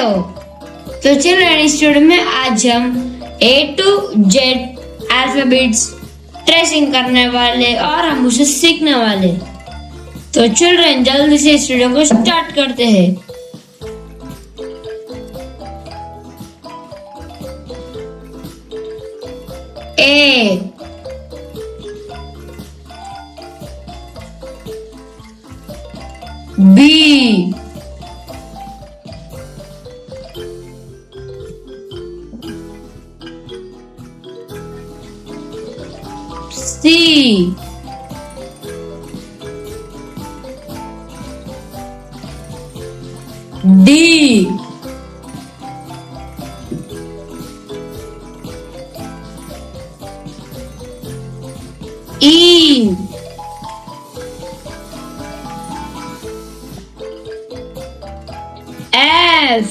हो। तो चिल्ड्रन इस वीडियो में आज हम A to Z alphabets tracing करने वाले और हम उसे सीखने वाले। तो चिल्ड्रन जल्दी से इस वीडियो को स्टार्ट करते हैं। A B C D E F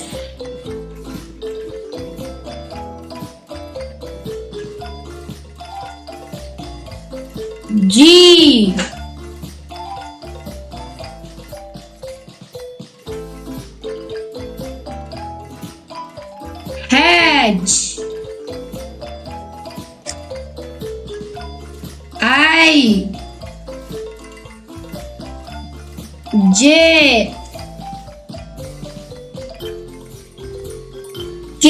G H I J K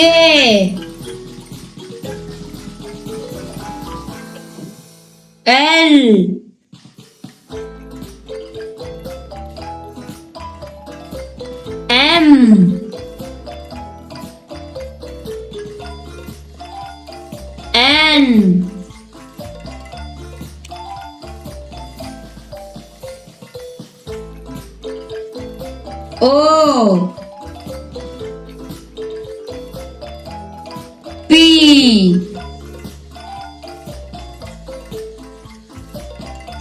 L M N O P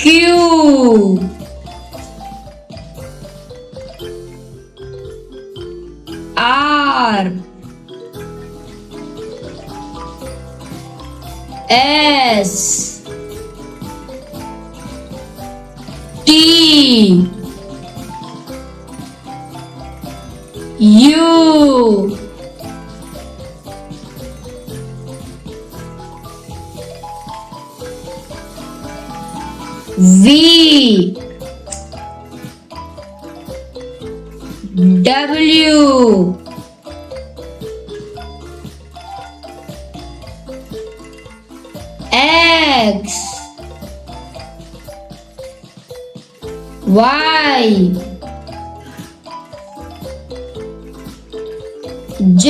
Q R S T U V W X Y Z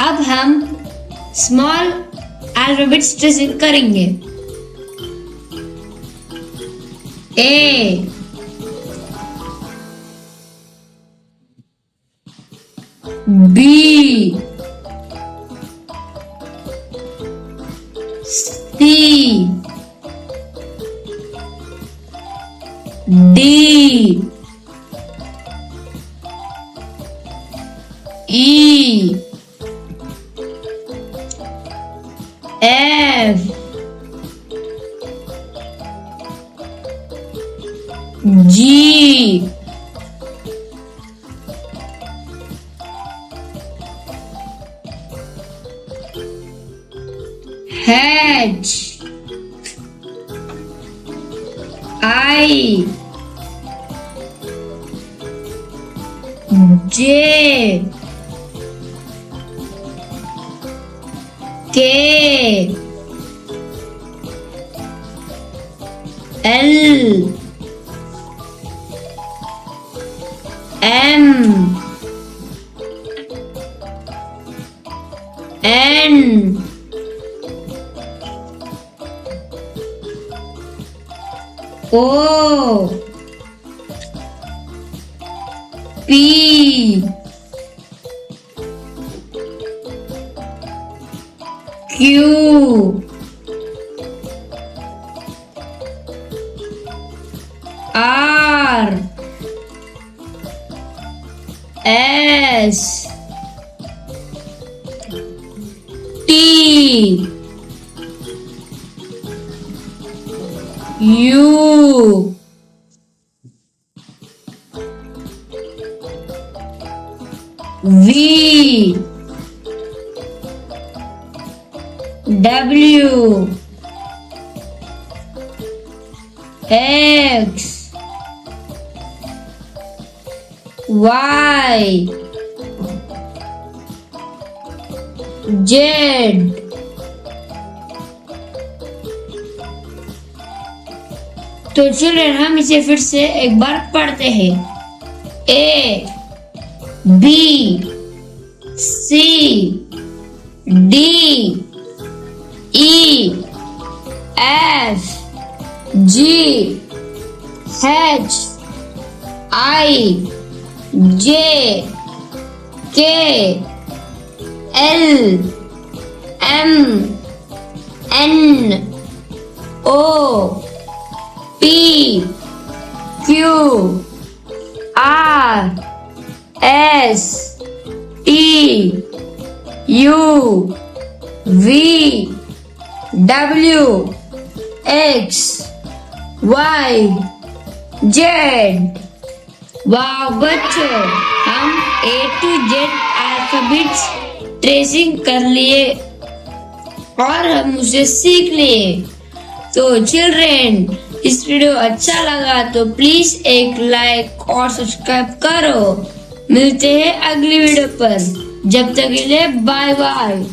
अब हम स्मॉल अल्फाबेट्स ट्रेसिंग करेंगे। A B C D E F G H I J K L M N O P Q R S T U V W X Y Z तो children हम इसे फिर से एक बार पढ़ते हैं। A B C D E F G H I J K L M N O P Q R S T U V W X Y Z। वाह बच्चों, हम A to Z alphabets tracing कर लिए और हम उसे सीख लिए। तो चिल्ड्रेन, इस वीडियो अच्छा लगा तो प्लीज एक लाइक और सब्सक्राइब करो। मिलते हैं अगली वीडियो पर, जब तक के लिए बाय बाय।